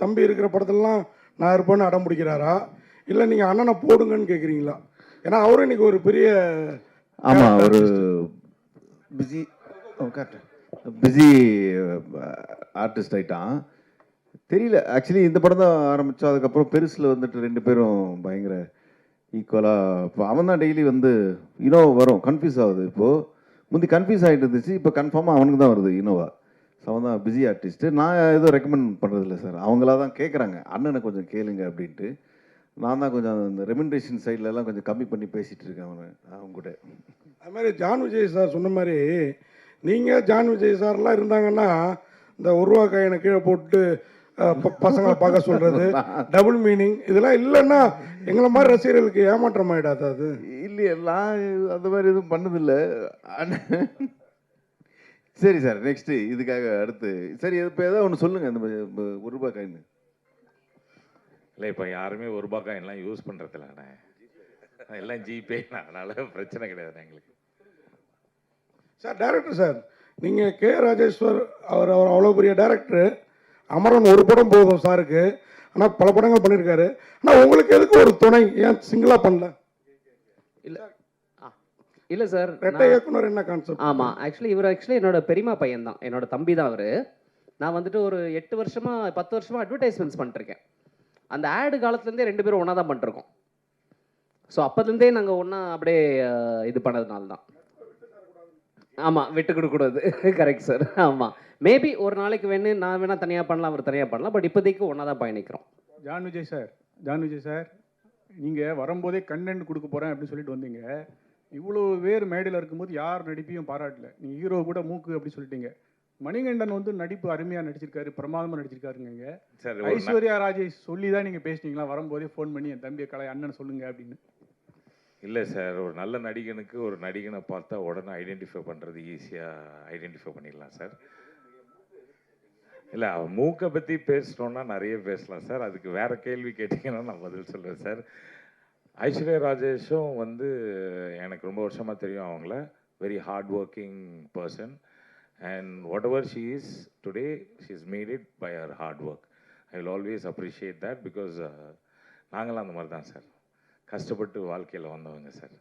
தம்பி இருக்கிற படத்துலலாம் நான் இருப்பேன்னு அடம் பிடிக்கிறாரா, இல்லை நீங்கள் அண்ணனை போடுங்கன்னு கேட்குறீங்களா? ஏன்னா அவரும் இன்னைக்கு ஒரு பெரிய ஆமாம், ஒரு பிஸி பிஸி ஆர்டிஸ்ட் ஆகிட்டான். தெரியல, ஆக்சுவலி இந்த படம் தான் ஆரம்பித்தோம். அதுக்கப்புறம் பெருசில் வந்துட்டு ரெண்டு பேரும் பயங்கர ஈக்குவலாக. இப்போ அவன் தான் டெய்லி வந்து இனோவா வரும், கன்ஃபியூஸ் ஆகுது. இப்போது முந்தி கன்ஃபியூஸ் ஆகிட்டு இருந்துச்சு, இப்போ கன்ஃபார்மாக அவனுக்கு தான் வருது இனோவா. ஸோ அவன் தான் பிஸி ஆர்டிஸ்ட்டு. நான் எதுவும் ரெக்கமெண்ட் பண்ணுறதில்ல சார், அவங்களா தான் கேட்குறாங்க அண்ணனை கொஞ்சம் கேளுங்க அப்படின்ட்டு. நான் தான் கொஞ்சம் இந்த ரெமிண்டேஷன் சைட்லலாம் கொஞ்சம் கம்மி பண்ணி பேசிகிட்டு இருக்கேன் அவங்க கூட. அது மாதிரி ஜான் விஜய் சார் சொன்ன மாதிரி நீங்கள் ஜான் விஜய் சார்லாம் இருந்தாங்கன்னா இந்த ரூபா காயினை கீழே போட்டு பசங்களை பார்க்க சொல்கிறது, டபுள் மீனிங் இதெல்லாம் இல்லைன்னா எங்களை மாதிரி ரசிகர்களுக்கு ஏமாற்றம் ஆகிடாது. அது இல்லையே, நான் அந்த மாதிரி எதுவும் பண்ணதில்லை. சரி சார், நெக்ஸ்ட்டு இதுக்காக அடுத்து சரி இப்போ ஏதாவது ஒன்று சொல்லுங்கள். இந்த ஒரு ரூபா காயின் இல்லை, இப்போ யாருமே ஒரு ரூபா காயின்லாம் யூஸ் பண்ணுறதில்லண்ணே, எல்லாம் ஜிபே, அதனால் பிரச்சனை கிடையாது எங்களுக்கு. சார் டைரக்டர் சார், நீங்கள் கே ராஜேஸ்வர் அவர் அவ்வளோ பெரிய டைரக்டரு. அமரன் ஒரு படம் போதும் சாருக்கு, ஆனால் பல படங்கள் பண்ணியிருக்காரு. ஆனால் உங்களுக்கு எதுக்கு ஒரு துணை, ஏன் சிங்கிளாக பண்ணல? இல்லை சார், ரெட்டை இயக்குனர் என்ன கான்செப்ட்? ஆமாம், ஆக்சுவலி என்னோட பெரியமா பையன் தான், என்னோட தம்பி தான் அவர். நான் வந்துட்டு ஒரு 8 வருஷமாக 10 வருஷமாக அட்வர்டைஸ்மெண்ட்ஸ் பண்ணிட்டுருக்கேன். அந்த ஆடு காலத்துலேருந்தே ரெண்டு பேரும் ஒன்றா தான் பண்ணிருக்கோம். ஸோ அப்போதுலேருந்தே நாங்கள் ஒன்றா அப்படியே இது பண்ணதுனால தான். ஆமாம், விட்டு கொடுக்கூடாது. Correct sir. ஆமாம், மேபி ஒரு நாளைக்கு நான் வேணால் தனியாக பண்ணலாம், அவர் தனியாக பண்ணலாம். பட் இப்போதைக்கு ஒன்றா தான் பயணிக்கிறோம். ஜான் விஜய் சார், நீங்கள் வரும்போதே கண்டென்ட் கொடுக்க போகிறேன் அப்படின்னு சொல்லிட்டு வந்தீங்க. இவ்வளோ பேர் மேடையில் இருக்கும்போது யார் நடிப்பையும் பாராட்டல. நீங்கள் ஹீரோ கூட மூக்கு அப்படி சொல்லிட்டீங்க. மணிகண்டன் வந்து நடிப்பு அருமையாக நடிச்சிருக்காரு, பிரமாதமாக நடிச்சிருக்காருங்க. ஐஸ்வர்யா ராஜேஷ் சொல்லி தான் நீங்கள் பேசினீங்களா வரும்போதே ஃபோன் பண்ணி, என் தம்பியை அண்ணன் சொல்லுங்க அப்படின்னு? இல்லை சார், ஒரு நல்ல நடிகனுக்கு ஒரு நடிகனை பார்த்தா உடனே ஐடென்டிஃபை பண்ணுறது ஈஸியாக ஐடென்டிஃபை பண்ணிடலாம் சார். இல்லை, அவன் மூக்கை பற்றி பேசினோன்னா நிறைய பேசலாம் சார். அதுக்கு வேறு கேள்வி கேட்டிங்கன்னா நான் பதில் சொல்லுவேன் சார். ஐஸ்வர்யா ராஜேஷும் வந்து எனக்கு ரொம்ப வருஷமாக தெரியும் அவங்கள. Very hard working person, and whatever she is today, she is made it by her hard work. I will always appreciate that, because நாங்களாம் அந்த மாதிரி தான் சார், கஷ்டப்பட்டு வாழ்க்கையில் வந்தவங்க சார்.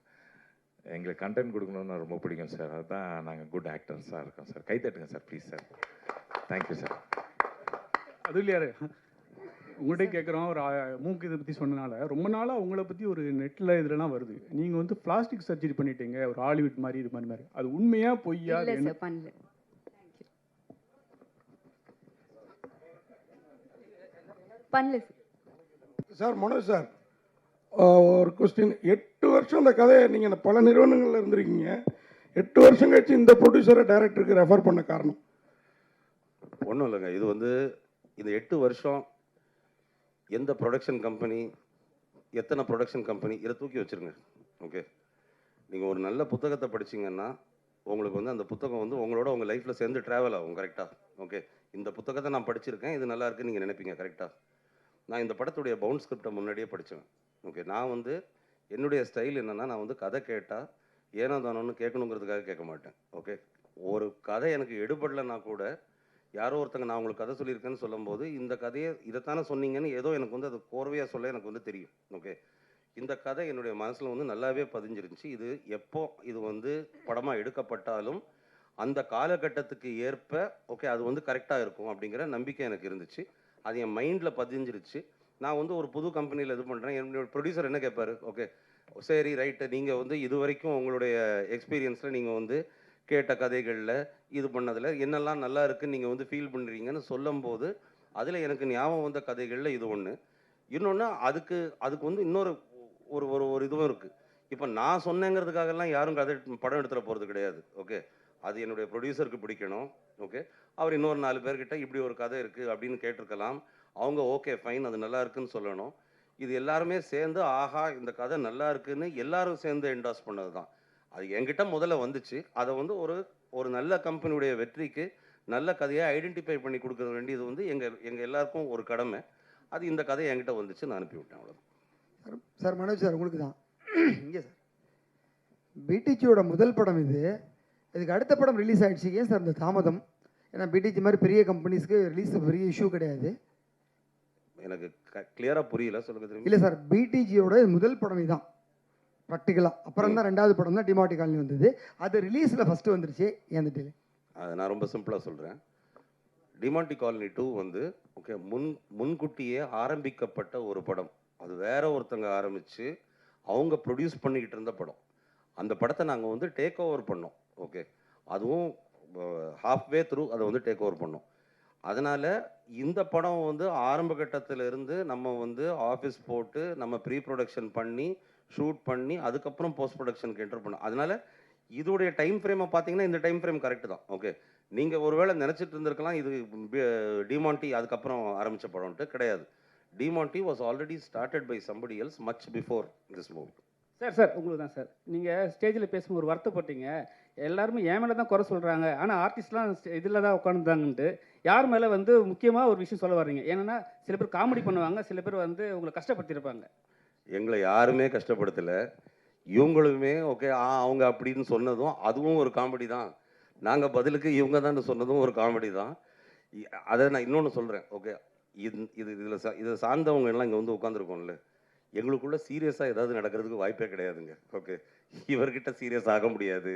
எங்களுக்கு கண்டென்ட் கொடுக்கணுன்னு ரொம்ப பிடிக்கும் சார். அதுதான் நாங்கள் குட் ஆக்டர்ஸாக இருக்கோம் சார். கைத்தட்டுங்க sir please sir. Thank you sir. அது இல்லையாரு, உங்கள்கிட்ட கேட்குறோம். ஒரு மூக்கு இதை பற்றி சொன்னனால ரொம்ப நாளாக உங்களை பற்றி ஒரு நெட்டில் இதுலலாம் வருது. நீங்கள் வந்து பிளாஸ்டிக் சர்ஜரி பண்ணிட்டீங்க, ஒரு ஹாலிவுட் மாதிரி இது மாதிரி. அது உண்மையா பொய்யா? பண்ணல சார். மனோஜ் சார், ஒரு கொஸ்டின். 8 வருஷம் இந்த கதையை நீங்கள் இந்த பல நிறுவனங்களில் இருந்திருக்கீங்க. 8 வருஷம் கழிச்சு இந்த ப்ரொடியூசரை டைரக்டருக்கு ரெஃபர் பண்ண காரணம்? ஒன்றும் இல்லைங்க, இது வந்து இந்த 8 வருஷம் எந்த ப்ரொடக்ஷன் கம்பெனி, எத்தனை ப்ரொடக்ஷன் கம்பெனி, இதை தூக்கி வச்சுருங்க. ஓகே, நீங்கள் ஒரு நல்ல புத்தகத்தை படிச்சிங்கன்னா உங்களுக்கு வந்து அந்த புத்தகம் வந்து உங்களோட உங்கள் லைஃப்பில் சேர்ந்து ட்ராவல் ஆகும். கரெக்டாக? ஓகே, இந்த புத்தகத்தை நான் படிச்சிருக்கேன், இது நல்லா இருக்குன்னு நீங்கள் நினைப்பீங்க. கரெக்டாக? நான் இந்த படத்துடைய பவுண்ட் ஸ்கிரிப்டை முன்னாடியே படித்தேன். ஓகே, நான் வந்து என்னுடைய ஸ்டைல் என்னென்னா, நான் வந்து கதை கேட்டால் ஏனோ தானோன்னு கேட்கணுங்கிறதுக்காக கேட்க மாட்டேன். ஓகே, ஒரு கதை எனக்கு எடுபடலைன்னா கூட யாரோ ஒருத்தங்க நான் உங்களுக்கு கதை சொல்லியிருக்கேன்னு சொல்லும்போது, இந்த கதையை இதைத்தானே சொன்னீங்கன்னு ஏதோ எனக்கு வந்து அது கோர்வையாக சொல்ல எனக்கு வந்து தெரியும். ஓகே, இந்த கதை என்னுடைய மனசில் வந்து நல்லாவே பதிஞ்சிருந்துச்சு. இது எப்போ இது வந்து படமாக எடுக்கப்பட்டாலும் அந்த காலகட்டத்துக்கு ஏற்ப ஓகே அது வந்து கரெக்டாக இருக்கும் அப்படிங்கிற நம்பிக்கை எனக்கு இருந்துச்சு. அது என் மைண்டில் பதிஞ்சிருச்சு. நான் வந்து ஒரு புது கம்பெனியில் இது பண்ணுறேன். என்னோட ப்ரொடியூசர் என்ன கேட்பார், ஓகே சரி ரைட்டு, நீங்கள் வந்து இது வரைக்கும் உங்களுடைய எக்ஸ்பீரியன்ஸில் நீங்கள் வந்து கேட்ட கதைகளில் இது பண்ணதில் என்னெல்லாம் நல்லா இருக்குன்னு நீங்கள் வந்து ஃபீல் பண்ணுறீங்கன்னு சொல்லும்போது அதில் எனக்கு ஞாபகம் வந்த கதைகளில் இது ஒன்று. இன்னொன்று அதுக்கு வந்து இன்னொரு ஒரு ஒரு ஒரு இதுவும் இருக்குது. இப்போ நான் சொன்னேங்கிறதுக்காகலாம் யாரும் கதை படம் எடுத்துகிற போகிறது கிடையாது. ஓகே, அது என்னுடைய ப்ரொடியூசருக்கு பிடிக்கணும். ஓகே, அவர் இன்னொரு 4 பேர்கிட்ட இப்படி ஒரு கதை இருக்குது அப்படின்னு கேட்டிருக்கலாம். அவங்க ஓகே ஃபைன் அது நல்லா இருக்குன்னு சொல்லணும். இது எல்லாருமே சேர்ந்து ஆஹா இந்த கதை நல்லா இருக்குன்னு எல்லாரும் சேர்ந்து என்டாஸ் பண்ணது தான். அது என்கிட்ட முதல்ல வந்துச்சு. அதை வந்து ஒரு நல்ல கம்பெனியுடைய வெற்றிக்கு நல்ல கதையை ஐடென்டிஃபை பண்ணி கொடுக்க வேண்டியது வந்து எங்கள் எல்லாருக்கும் ஒரு கடமை. அது இந்த கதையை என்கிட்ட வந்துச்சு, நான் அனுப்பிவிட்டேன். அவ்வளோ சார். மனோஜ் சார், உங்களுக்கு தான் இங்கே சார், பிடிஜியோட முதல் படம் இது. இதுக்கு அடுத்த படம் ரிலீஸ் ஆகிடுச்சு. ஏன் சார் இந்த தாமதம்? ஏன்னா பிடிஜி மாதிரி பெரிய கம்பெனிஸ்க்கு ரிலீஸ் பெரிய இஷ்யூ கிடையாது. எனக்கு கிளியராக புரியல, சொல்லுங்க திரும்பி. இல்லை சார், பிடிஜியோட முதல் படம் இதான் ப்ராக்டிக்கலாக. அப்புறம் தான் ரெண்டாவது படம் தான் டிமாட்டி காலனி வந்தது. அது ரிலீஸில் ஃபஸ்ட்டு வந்துருச்சு. ஏன் டிலே? அதை நான் ரொம்ப சிம்பிளாக சொல்கிறேன். டிமாண்டி காலனி 2 வந்து ஓகே முன்கூட்டியே ஆரம்பிக்கப்பட்ட ஒரு படம். அது வேற ஒருத்தங்க ஆரம்பித்து அவங்க ப்ரொடியூஸ் பண்ணிக்கிட்டு இருந்த படம். அந்த படத்தை நாங்கள் வந்து டேக் ஓவர் பண்ணோம். ஓகே, அதுவும் ஹாஃப்வே த்ரூ அதை வந்து டேக் ஓவர் பண்ணோம். அதனால் இந்த படம் வந்து ஆரம்ப கட்டத்திலிருந்து நம்ம வந்து ஆஃபீஸ் போட்டு நம்ம ப்ரீ ப்ரொடக்ஷன் பண்ணி ஷூட் பண்ணி அதுக்கப்புறம் போஸ்ட் ப்ரொடக்ஷனுக்கு என்டர் பண்ணோம். அதனால் இதோடைய டைம் ஃப்ரேமை பார்த்தீங்கன்னா இந்த டைம் ஃப்ரேம் கரெக்டு தான். ஓகே, நீங்கள் ஒருவேளை நினச்சிட்டு இருந்திருக்கலாம் இது டிமாண்டி அதுக்கப்புறம் ஆரம்பித்த படம்ட்டு. கிடையாது. Demonte was already started by somebody else much before this movie. Sir உங்களுக்கு தான் சார், நீங்கள் ஸ்டேஜில் பேசும்போது ஒரு வருத்தப்பட்டீங்க. எல்லாருமே என் மேலே தான் குறை சொல்கிறாங்க, ஆனால் ஆர்டிஸ்ட்லாம் இதில் தான் உட்காந்துதாங்கன்ட்டு. யார் மேலே வந்து முக்கியமாக ஒரு விஷயம் சொல்ல வர்றீங்க? ஏன்னா சில பேர் காமெடி பண்ணுவாங்க, சில பேர் வந்து உங்களை கஷ்டப்படுத்தியிருப்பாங்க. எங்களை யாருமே கஷ்டப்படுத்தலை. இவங்களுமே ஓகே அவங்க அப்படின்னு சொன்னதும் அதுவும் ஒரு காமெடி தான். நாங்கள் பதிலுக்கு இவங்க தான் சொன்னதும் ஒரு காமெடி தான். அதை நான் இன்னொன்று சொல்கிறேன். ஓகே, இதை சார்ந்தவங்க எல்லாம் இங்கே வந்து உட்காந்துருக்கோம்ல, எங்களுக்குள்ள சீரியஸாக ஏதாவது நடக்கிறதுக்கு வாய்ப்பே கிடையாதுங்க. ஓகே, இவர்கிட்ட சீரியஸ் ஆக முடியாது,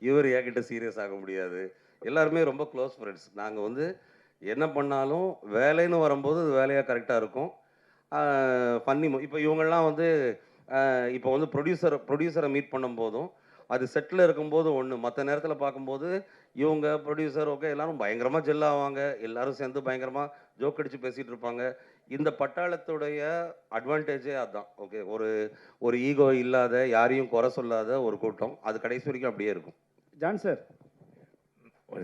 இவர் என்கிட்ட சீரியஸ் ஆக முடியாது. எல்லாருமே ரொம்ப க்ளோஸ் ஃப்ரெண்ட்ஸ். நாங்கள் வந்து என்ன பண்ணாலும் வேலைன்னு வரும்போது அது வேலையாக கரெக்டாக இருக்கும். ஃபன்னி இப்போ இவங்கெல்லாம் வந்து இப்போ வந்து ப்ரொடியூசரை மீட் பண்ணும்போதும் அது செட்டில் இருக்கும்போது ஒன்று, மற்ற நேரத்தில் பார்க்கும்போது இவங்க ப்ரொடியூசர் ஓகே எல்லாரும் பயங்கரமாக ஜெல் ஆவாங்க, எல்லாரும் சேர்ந்து பயங்கரமாக ஜோக் அடித்து பேசிகிட்டு இருப்பாங்க. இந்த பட்டாளத்துடைய அட்வான்டேஜே அதுதான். ஓகே, ஒரு ஈகோ இல்லாத யாரையும் குறை சொல்லாத ஒரு கூட்டம். அது கடைசி வரைக்கும் அப்படியே இருக்கும். ஜான் சார்,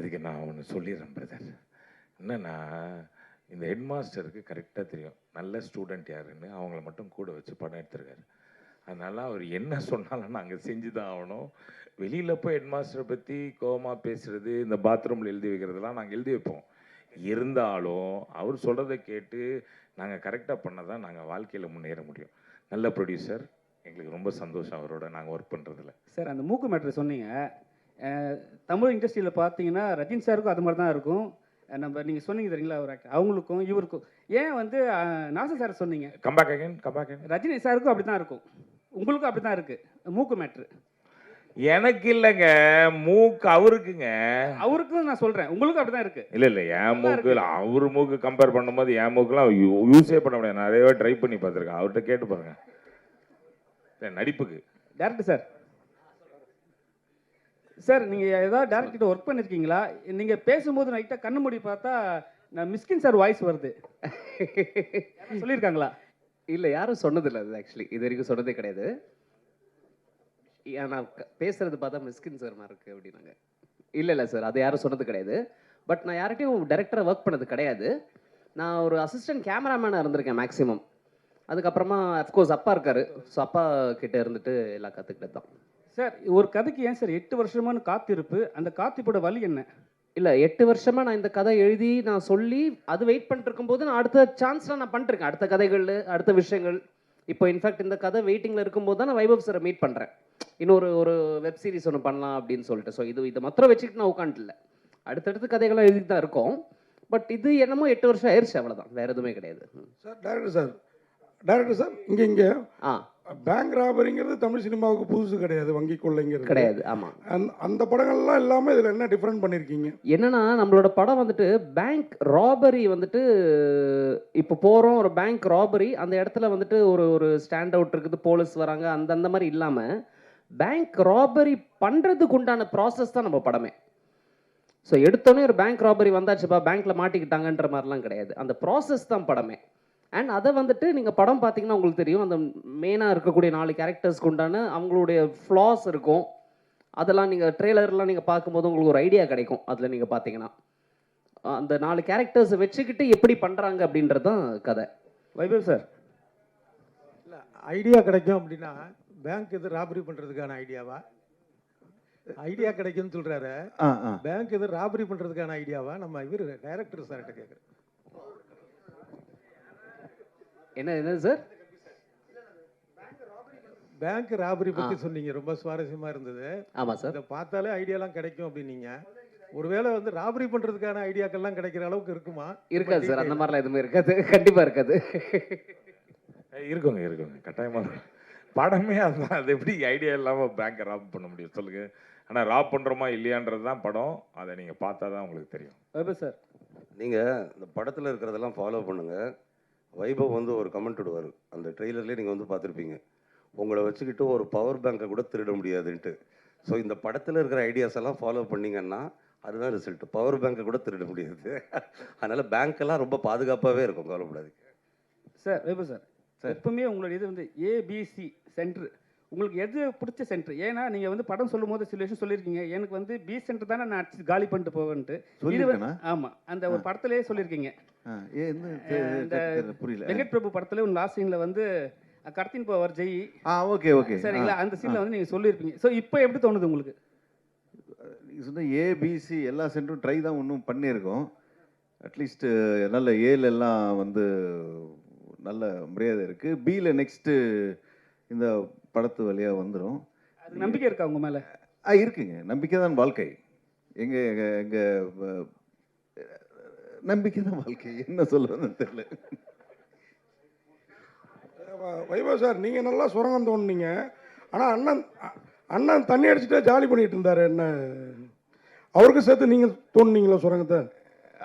இதுக்கு நான் ஒன்று சொல்லிடுறேன் பிரதர். என்னன்னா இந்த ஹெட் மாஸ்டருக்கு கரெக்டாக தெரியும் நல்ல ஸ்டூடெண்ட் யாருன்னு. அவங்கள மட்டும் கூட வச்சு படம் எடுத்திருக்காரு. அதனால் அவர் என்ன சொன்னாலும் நாங்கள் செஞ்சு தான் ஆகணும். வெளியில் போய் ஹெட் மாஸ்டரை பற்றி கோவமாக பேசுகிறது, இந்த பாத்ரூமில் எழுதி வைக்கிறதுலாம் நாங்கள் எழுதி வைப்போம். இருந்தாலும் அவர் சொல்கிறத கேட்டு நாங்கள் கரெக்டாக பண்ணால் தான் நாங்கள் வாழ்க்கையில் முன்னேற முடியும். நல்ல ப்ரொடியூசர், எங்களுக்கு ரொம்ப சந்தோஷம் அவரோட நாங்கள் ஒர்க் பண்ணுறதுல. சார் அந்த மூக்கு மேட்ரு சொன்னீங்க. தமிழ் இண்டஸ்ட்ரியில் பார்த்தீங்கன்னா ரஜினி சாருக்கும் அது மாதிரி தான் இருக்கும். நம்ம நீங்கள் சொன்னீங்க தெரியுங்களா, ஒரு ஆக்டர் அவங்களுக்கும் இவருக்கும். ஏன் வந்து நாசர் சார் சொன்னீங்க, கம்பேக் அகைன் ரஜினி சாருக்கும் அப்படி தான் இருக்கும், உங்களுக்கும் அப்படி தான் இருக்குது மூக்கு மேட்ரு. எனக்கு இல்லைங்க, மூக்கு அவருக்குங்க. அவருக்கும் நான் சொல்கிறேன், உங்களுக்கும் அப்படி தான் இருக்குது. இல்லை என் மூக்கு இல்லை, அவர் மூக்கு கம்பேர் பண்ணும்போது என் மூக்குலாம் யூஸே பண்ண முடியாது. நிறையவே ட்ரை பண்ணி பார்த்துருக்கேன். அவர்கிட்ட கேட்டு பாருங்க நடிப்புக்கு. டேரக்டர் சார், சார் நீங்கள் ஏதாவது டேரக்டர்கிட்ட ஒர்க் பண்ணியிருக்கீங்களா? நீங்கள் பேசும்போது நைட்டாக கண்ணு மூடி பார்த்தா நான் மிஸ்கின் சார் வாய்ஸ் வருது சொல்லியிருக்காங்களா? இல்லை, யாரும் சொன்னதில்லை. அது ஆக்சுவலி இது வரைக்கும் சொன்னதே கிடையாது. நான் பேசுறது பார்த்தா மிஸ்கின் சார் மாதிரி இருக்குது அப்படின்னாங்க. இல்லை சார், அது யாரும் சொன்னது கிடையாது. பட் நான் யார்கிட்டையும் டைரக்டராக ஒர்க் பண்ணது கிடையாது. நான் ஒரு அசிஸ்டன்ட் கேமராமேனாக இருந்திருக்கேன் மேக்ஸிமம். அதுக்கப்புறமா அஃப்கோர்ஸ் அப்பா இருக்கார். ஸோ அப்பா கிட்டே இருந்துட்டு எல்லாம் கற்றுக்கிட்டது தான். சார் ஒரு கதைக்கு ஏன் சார் 8 வருஷமான காத்திருப்பு? அந்த காத்திருப்போட வழி என்ன? இல்லை, 8 வருஷமாக நான் இந்த கதை எழுதி நான் சொல்லி அது வெயிட் பண்ணிட்டு இருக்கும்போது நான் அடுத்த சான்ஸ்லாம் நான் பண்ணிட்டுருக்கேன். அடுத்த கதைகள், அடுத்த விஷயங்கள். இப்போ இன்ஃபேக்ட் இந்த கதை வெயிட்டிங்கில் இருக்கும்போது தான் நான் வைபவ் சாரை மீட் பண்ணுறேன். இன்னொரு வெப் சீரிஸ் ஒன்று பண்ணலாம் அப்படின்னு சொல்லிட்டு. ஸோ இதை மாத்திரம் வச்சுக்கிட்டு நான் உட்காந்துல அடுத்தடுத்து கதைகள்லாம் எழுதி தான் இருக்கோம். பட் இது என்னமோ 8 வருஷம் ஆயிடுச்சு, அவ்வளோதான், வேறு எதுவுமே கிடையாது. சார் டேரக்டர் சார் இங்கே பேங்க் ராபரிங்கிறது தமிழ் சினிமாவுக்கு புதுசு கிடையாது. வங்கி கொள்ளைங்கிறது கிடையாது. ஆமாம், அந்த படங்கள்லாம் இல்லாமல் இதில் என்ன டிஃப்ரெண்ட் பண்ணியிருக்கீங்க? என்னன்னா நம்மளோட படம் வந்துட்டு பேங்க் ராபரி வந்துட்டு இப்போ போகிறோம் ஒரு பேங்க் ராபரி, அந்த இடத்துல வந்துட்டு ஒரு ஸ்டாண்ட் அவுட் இருக்குது, போலீஸ் வராங்க, அந்த மாதிரி இல்லாமல் பேங்க் ராபரி பண்ணுறதுக்கு உண்டான ப்ராசஸ் தான் நம்ம படமே. ஸோ எடுத்தோடனே ஒரு பேங்க் ராபரி வந்தாச்சுப்பா பேங்க்கில் மாட்டிக்கிட்டாங்கன்ற மாதிரிலாம் கிடையாது. அந்த ப்ராசஸ் தான் படமே. அண்ட் அதை வந்துட்டு நீங்கள் படம் பார்த்தீங்கன்னா உங்களுக்கு தெரியும், அந்த மெயினாக இருக்கக்கூடிய 4 கேரக்டர்ஸ்க்கு உண்டான அவங்களுடைய ஃப்ளாஸ் இருக்கும். அதெல்லாம் நீங்கள் ட்ரெய்லர்லாம் நீங்கள் பார்க்கும்போது உங்களுக்கு ஒரு ஐடியா கிடைக்கும். அதில் நீங்கள் பார்த்தீங்கன்னா அந்த 4 கேரக்டர்ஸை வச்சுக்கிட்டு எப்படி பண்ணுறாங்க அப்படின்றது தான் கதை. வைபவ் சார், இல்லை ஐடியா கிடைக்கும் அப்படின்னா பேங்க் எது ராபரி பண்ணுறதுக்கான ஐடியாவா? ஐடியா கிடைக்கும்னு சொல்கிறாரு. பேங்க் எது ராபரி பண்ணுறதுக்கான ஐடியாவா? நம்ம இவர் டைரக்டர் சார்கிட்ட கேட்குறேன். என்ன சார்? பேங்க் ராபரி பற்றி சொன்னீங்க, ரொம்ப சுவாரஸ்யமாக இருந்தது. ஆமாம் சார். இதை பார்த்தாலே ஐடியாலாம் கிடைக்கும் அப்படின்னீங்க. ஒருவேளை வந்து ராபரி பண்ணுறதுக்கான ஐடியாக்கள்லாம் கிடைக்கிற அளவுக்கு இருக்குமா? இருக்காது சார், அந்த மாதிரிலாம் எதுவுமே இருக்காது, கண்டிப்பாக இருக்காது. இருக்குங்க கட்டாயமாக இருக்கும். படமே அதுதான். அது எப்படி ஐடியா இல்லாமல் பேங்கை ராப் பண்ண முடியும் சொல்லுங்கள். ஆனால் ராப் பண்ணுறோமா இல்லையான்றது தான் படம். அதை நீங்கள் பார்த்தா தான் உங்களுக்கு தெரியும். வைபவ் சார், நீங்கள் இந்த படத்தில் இருக்கிறதெல்லாம் ஃபாலோ பண்ணுங்கள். வைபவ் வந்து ஒரு கமெண்ட் விடுவார், அந்த ட்ரெய்லர்லேயே நீங்கள் வந்து பார்த்துருப்பீங்க, உங்களை வச்சுக்கிட்டு ஒரு பவர் பேங்கை கூட திருட முடியாதுன்ட்டு. ஸோ இந்த படத்தில் இருக்கிற ஐடியாஸ் எல்லாம் ஃபாலோ பண்ணிங்கன்னா அதுதான் ரிசல்ட். பவர் பேங்கை கூட திருட முடியாது. அதனால் பேங்க்கெல்லாம் ரொம்ப பாதுகாப்பாகவே இருக்கும், கவலைப்படாது. சார் வைபவ் சார், எப்பவுமே உங்களோட இது வந்து ஏபிசி சென்டர், உங்களுக்கு எது பிடிச்ச சென்டர்? ஏன்னா நீங்கள் வந்து படம் சொல்லும் போது சில விஷயம் சொல்லியிருக்கீங்க, எனக்கு வந்து பி சென்டர் தானே நான் அடிச்சு காலி பண்ணிட்டு போவேன்ட்டு. இது ஆமாம், அந்த ஒரு படத்துலேயே சொல்லியிருக்கீங்க. புரியல. வெங்கட் பிரபு படத்துல ஒரு லாஸ்ட் சீன்ல வந்து கடத்தின் போவார் ஜெய். ஓகே சரிங்களா, அந்த சீன்ல வந்து நீங்க சொல்லியிருப்பீங்க. ஸோ இப்போ எப்படி தோணுது உங்களுக்கு? நீங்கள் சொன்ன ஏபிசி எல்லா சென்டரும் ட்ரை தான் இன்னும் பண்ணியிருக்கோம். அட்லீஸ்ட் நல்ல ஏல எல்லாம் வந்து நல்ல மரியாதை இருக்குது. பியில் நெக்ஸ்ட்டு இந்த படத்து வழியாக வந்துடும். அது நம்பிக்கை இருக்கா உங்க மேலே? இருக்குங்க, நம்பிக்கை தான் வாழ்க்கை. எங்கள் நம்பிக்கை தான் வாழ்க்கை, என்ன சொல்கிறதுன்னு தெரியல. வைபவ் சார், நீங்கள் நல்லா சுரங்கம் தோணுனீங்க. ஆனால் அண்ணன் தண்ணி அடிச்சுட்டே ஜாலி பண்ணிட்டு இருந்தார். என்ன அவருக்கு சேர்த்து நீங்கள் தோணுனீங்களா சுரங்கத்தை?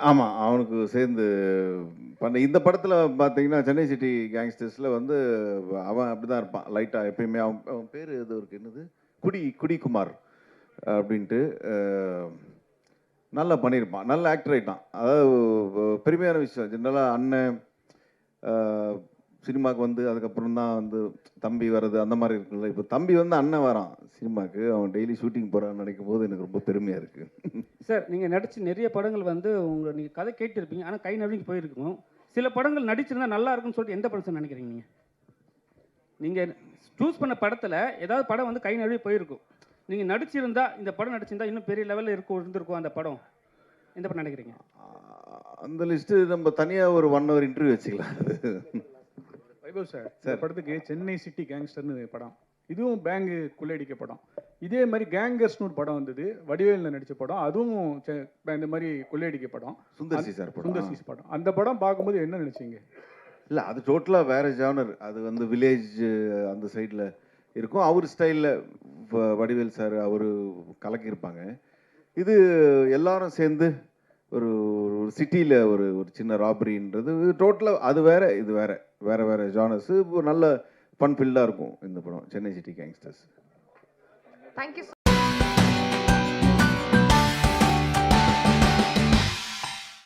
ஆமாம், அவனுக்கு சேர்ந்து பண்ண இந்த படத்தில் பார்த்தீங்கன்னா சென்னை சிட்டி கேங்ஸ்டர்ஸில் வந்து அவன் அப்படி தான் இருப்பான் லைட்டாக எப்பயுமே. அவன் பேர் எது இருக்கு, என்னது, குடிக்குமார் அப்படின்ட்டு நல்லா பண்ணியிருப்பான், நல்ல ஆக்டர் ஆகிட்டான். அதாவது பெருமையான விஷயம். ஜென்ரலாக அண்ணன் சினிமாவுக்கு வந்து அதுக்கப்புறம் தான் வந்து தம்பி வர்றது அந்த மாதிரி இருக்குல்ல. இப்போ தம்பி வந்து அண்ணன் வரான் சினிமாவுக்கு, அவன் டெய்லி ஷூட்டிங் போகிறான்னு நினைக்கும் போது எனக்கு ரொம்ப பெருமையாக இருக்குது. சார், நீங்கள் நடித்து நிறைய படங்கள் வந்து நீங்கள் கதை கேட்டிருப்பீங்க, ஆனால் கை நடுங்கி போயிருக்கும். சில படங்கள் நடிச்சிருந்தா நல்லா இருக்குன்னு சொல்லிட்டு எந்த படம் சார் நினைக்கிறீங்க? நீங்கள் சூஸ் பண்ண படத்தில் ஏதாவது படம் வந்து கை நழுவி போயிருக்கும், நீங்கள் நடிச்சிருந்தா, இந்த படம் நடிச்சிருந்தா இன்னும் பெரிய லெவலில் இருந்திருக்கும் அந்த படம், எந்த படம் நினைக்கிறீங்க? அந்த லிஸ்ட்டு நம்ம தனியாக ஒரு 1 hour இன்டர்வியூ வச்சுக்கலாம். வைபவ் சார், இந்த படத்துக்கு சென்னை சிட்டி கேங்ஸ்டர்னு படம், இதுவும் பேங்கு கொள்ளையடிக்க படம். இதே மாதிரி கேங்கர்ஸ்னு ஒரு படம் வந்தது, வடிவேலில் நடித்த படம், அதுவும் இந்த மாதிரி கொள்ளையடிக்க படம். சுந்தர்சி சார் படம். சுந்தர்சி படம். அந்த படம் பார்க்கும்போது என்ன நினச்சிங்க? இல்லை, அது டோட்டலாக வேறு ஜானர். அது வந்து வில்லேஜ் அந்த சைடில் இருக்கும். அவர் ஸ்டைலில் வடிவேல் சார் அவர் கலக்கியிருப்பாங்க. இது எல்லாரும் சேர்ந்து ஒரு சிட்டியில் ஒரு சின்ன ராபரின்றது டோட்டலாக அது வேறு, இது வேறு ஜானர்ஸு. நல்ல ஃபன் ஃபில்டாக இருக்கும் இந்த படம் சென்னை சிட்டி கேங்ஸ்டர்ஸ். தேங்க்யூ.